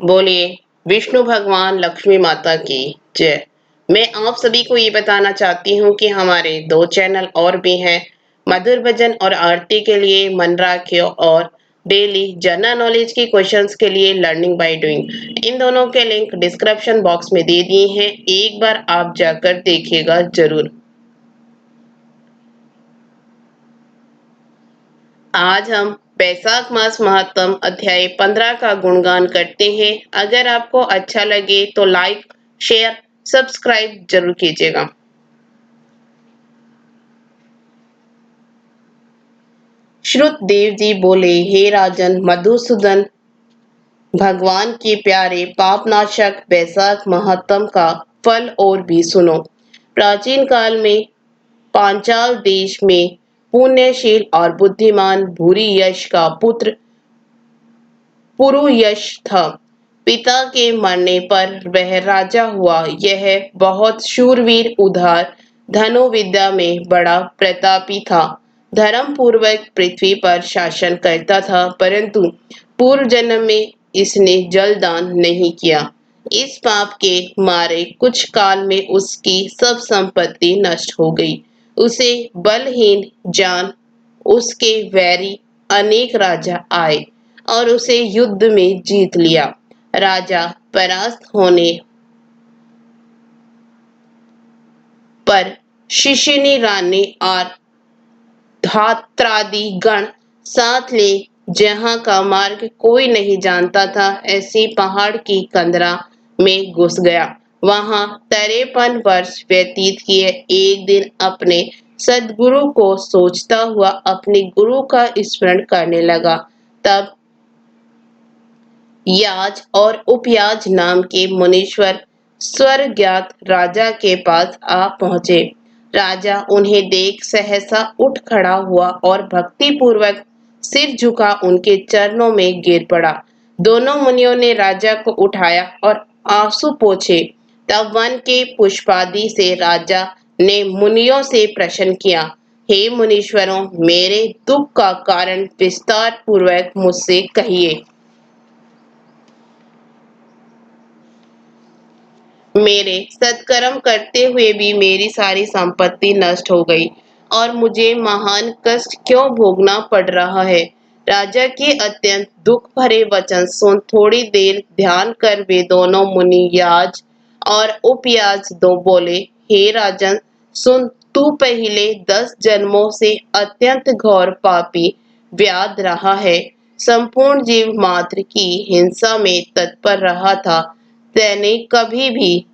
बोलिए विष्णु भगवान लक्ष्मी माता की जय। मैं आप सभी को ये बताना चाहती हूँ कि हमारे 2 चैनल और भी हैं। मधुर भजन और आरती के लिए मन राखियो और डेली जनरल नॉलेज की क्वेश्चंस के लिए लर्निंग बाय डूइंग। इन दोनों के लिंक डिस्क्रिप्शन बॉक्स में दे दिए हैं। एक बार आप जाकर देखिएगा जरूर। आज हम बैसाख मास महात्म अध्याय 15 का गुणगान करते हैं। अगर आपको अच्छा लगे तो लाइक शेयर सब्सक्राइब जरूर कीजिएगा। श्रुत देव जी बोले, हे राजन मधुसूदन, भगवान के प्यारे पापनाशक बैसाख महात्म का फल और भी सुनो। प्राचीन काल में पांचाल देश में पुण्यशील और बुद्धिमान भूरी यश का पुत्र पुरुयश था। पिता के मरने पर वह राजा हुआ। यह बहुत शूरवीर, उदार, धनुविद्या में बड़ा प्रतापी था। धर्म पूर्वक पृथ्वी पर शासन करता था, परंतु पूर्व जन्म में इसने जलदान नहीं किया। इस पाप के मारे कुछ काल में उसकी सब संपत्ति नष्ट हो गई। उसे बलहीन जान उसके वैरी अनेक राजा आए और उसे युद्ध में जीत लिया। राजा परास्त होने पर शिशिनी रानी और धात्रादि गण साथ ले जहां का मार्ग कोई नहीं जानता था, ऐसी पहाड़ की कंदरा में घुस गया। वहां 53 वर्ष व्यतीत किए। एक दिन अपने सदगुरु को सोचता हुआ अपने गुरु का स्मरण करने लगा। तब याज और उपयाज नाम के मुनीश्वर स्वर्गज्ञात राजा के पास आ पहुंचे। राजा उन्हें देख सहसा उठ खड़ा हुआ और भक्ति पूर्वक सिर झुका उनके चरणों में गिर पड़ा। दोनों मुनियों ने राजा को उठाया और आंसू पोंछे। तब वन के पुष्पादि से राजा ने मुनियों से प्रश्न किया, हे मुनीश्वरों, मेरे दुख का कारण विस्तार पूर्वक मुझसे कहिए। मेरे सत्कर्म करते हुए भी मेरी सारी संपत्ति नष्ट हो गई और मुझे महान कष्ट क्यों भोगना पड़ रहा है। राजा के अत्यंत दुख भरे वचन सुन थोड़ी देर ध्यान कर वे दोनों मुनि याज और उपयाज दो बोले, हे राजन सुन, तू पहले 10 जन्मों से अत्यंत घोर पापी व्याध रहा है। संपूर्ण जीव मात्र की हिंसा में तत्पर रहा था। मैंने कभी भी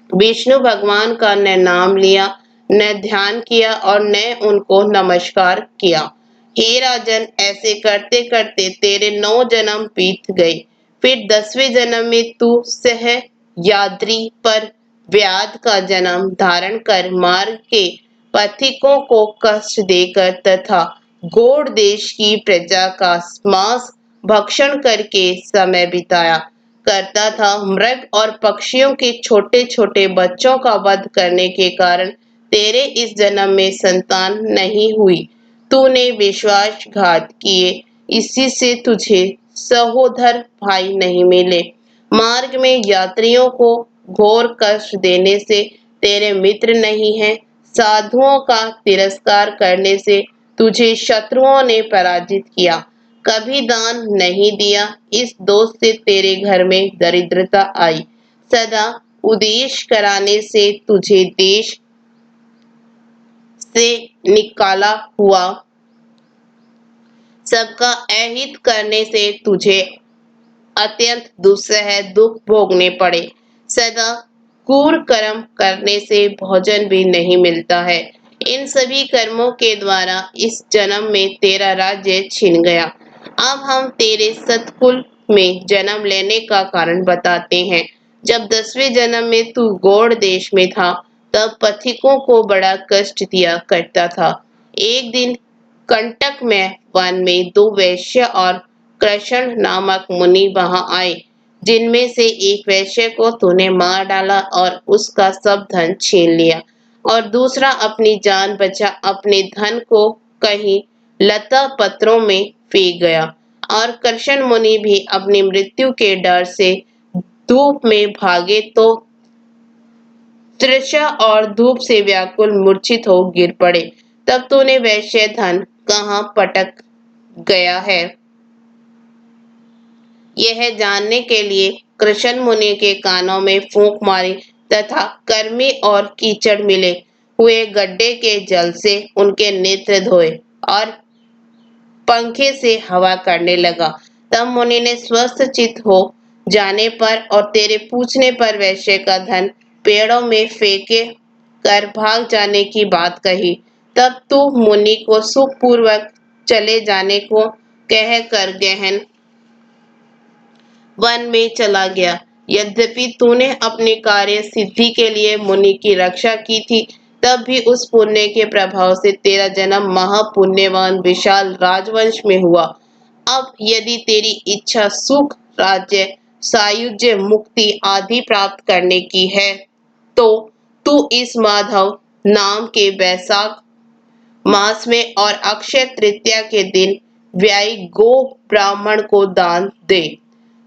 विष्णु भगवान का न नाम लिया, न ध्यान किया और न उनको नमस्कार किया। हे राजन, ऐसे करते करते तेरे 9 जन्म बीत गए। फिर 10वें जन्म में तू सहयाद्रि पर व्याध का जन्म धारण कर मार्ग के पथिकों को कष्ट देकर तथा गौड़ देश की प्रजा का मांस भक्षण करके समय बिताया करता था। मृग और पक्षियों के छोटे छोटे बच्चों का वध करने के कारण तेरे इस जन्म में संतान नहीं हुई। तूने विश्वासघात किए, इसी से तुझे सहोदर भाई नहीं मिले। मार्ग में यात्रियों को घोर कष्ट देने से तेरे मित्र नहीं है। साधुओं का तिरस्कार करने से तुझे शत्रुओं ने पराजित किया। कभी दान नहीं दिया, इस दोष से तेरे घर में दरिद्रता आई। सदा उदेश कराने से तुझे देश से निकाला हुआ। सबका अहित करने से तुझे अत्यंत दुस्सह दुख भोगने पड़े। सदा क्रूर कर्म करने से भोजन भी नहीं मिलता है। इन सभी कर्मों के द्वारा इस जन्म में तेरा राज्य छिन गया। अब हम तेरे सतकुल में जन्म लेने का कारण बताते हैं। जब 10वें जन्म में तू गौड़ देश में था, तब पथिकों को बड़ा कष्ट दिया करता था। एक दिन कंटक में वन में 2 वैश्य और कृष्ण नामक मुनि वहां आए, जिनमें से एक वैश्य को तूने मार डाला और उसका सब धन छीन लिया और दूसरा अपनी जान बचा अपने धन को कहीं लता पत्रों में फेंक गया। और कृष्ण मुनि भी अपनी मृत्यु के डर से धूप में भागे तो तृषा और धूप से व्याकुल मूर्छित हो गिर पड़े। तब तूने वैश्य धन कहाँ पटक गया है? यह जानने के लिए कृष्ण मुनि के कानों में फूंक मारी तथा कर्मी और कीचड़ मिले हुए गड्ढे के जल से उनके नेत्र धोए और पंखे से हवा करने लगा। तब मुनि ने स्वस्थ चित्त हो जाने पर और तेरे पूछने पर वैश्य का धन पेड़ों में फेंके कर भाग जाने की बात कही। तब तू मुनि को सुखपूर्वक चले जाने को कह कर गहन वन में चला गया। यद्यपि तूने अपने कार्य सिद्धि के लिए मुनि की रक्षा की थी, तब भी उस पुण्य के प्रभाव से तेरा जन्म महापुण्यवान विशाल राजवंश में हुआ। अब यदि तेरी इच्छा सुख, राज्य, सायुज्य, मुक्ति आदि प्राप्त करने की है, तो तू इस माधव नाम के वैशाख मास में और अक्षय तृतीया के दिन व्यायी गो ब्राह्मण को दान दे।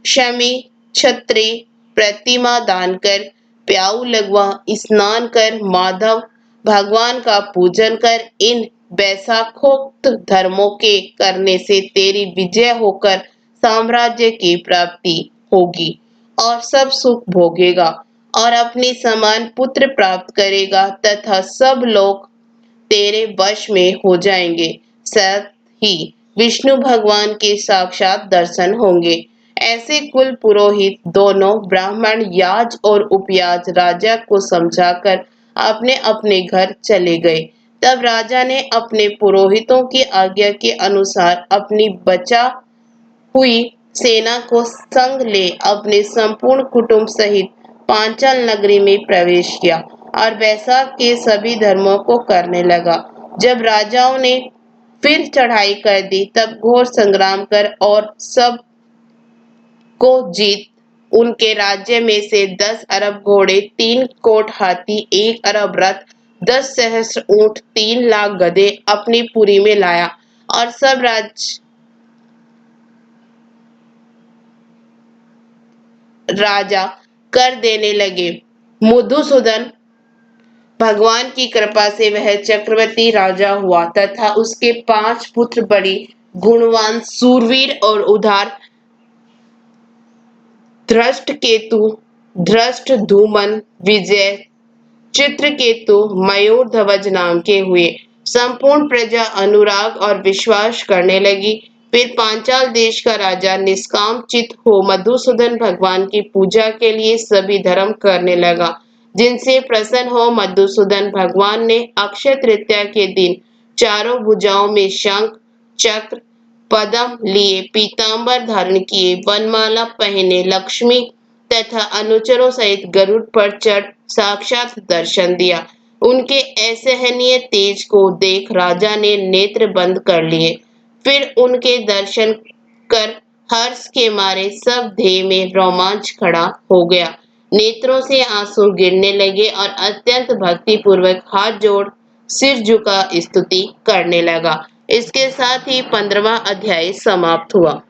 शमी छत्री प्रतिमा दान कर, प्याऊ लगवा स्नान कर, माधव भगवान का पूजन कर। इन वैशाखोक्त धर्मों के करने से तेरी विजय होकर साम्राज्य की प्राप्ति होगी और सब सुख भोगेगा और अपने समान पुत्र प्राप्त करेगा तथा सब लोग तेरे वश में हो जाएंगे। साथ ही विष्णु भगवान के साक्षात दर्शन होंगे। ऐसे कुल पुरोहित दोनों ब्राह्मण याज और उपयाज राजा को समझाकर अपने अपने घर चले गए। तब राजा ने अपने पुरोहितों की आज्ञा के अनुसार अपनी बचा हुई सेना को संग ले अपने संपूर्ण कुटुंब सहित पांचाल नगरी में प्रवेश किया और वैशाख के सभी धर्मों को करने लगा। जब राजाओं ने फिर चढ़ाई कर दी, तब घोर संग्राम कर और सब को जीत उनके राज्य में से 10 अरब घोड़े, 3 कोट हाथी, 1 अरब रथ, 10 सहस्त्र ऊंट, 3 लाख गधे अपनी पुरी में लाया और सब राजा कर देने लगे। मधुसूदन भगवान की कृपा से वह चक्रवर्ती राजा हुआ तथा उसके 5 पुत्र बड़ी गुणवान, सूरवीर और उदार धृष्टकेतु, धृष्टद्युम्न, विजय, चित्रकेतु, मयूर ध्वज नाम के हुए। संपूर्ण प्रजा अनुराग और विश्वास करने लगी। फिर पांचाल देश का राजा निष्काम चित हो मधुसूदन भगवान की पूजा के लिए सभी धर्म करने लगा। जिनसे प्रसन्न हो मधुसूदन भगवान ने अक्षय तृतीया के दिन चारों भुजाओं में शंख, चक्र, पद्म लिए, पीतांबर धारण किए, वनमाला पहने, लक्ष्मी तथा अनुचरों सहित गरुड़ पर चढ़ साक्षात दर्शन दिया। उनके असहनीय तेज को देख राजा ने नेत्र बंद कर लिए। फिर उनके दर्शन कर हर्ष के मारे सब देह में रोमांच खड़ा हो गया। नेत्रों से आंसू गिरने लगे और अत्यंत भक्ति पूर्वक हाथ जोड़ सिर झुका स्तुति करने लगा। इसके साथ ही 15वां अध्याय समाप्त हुआ।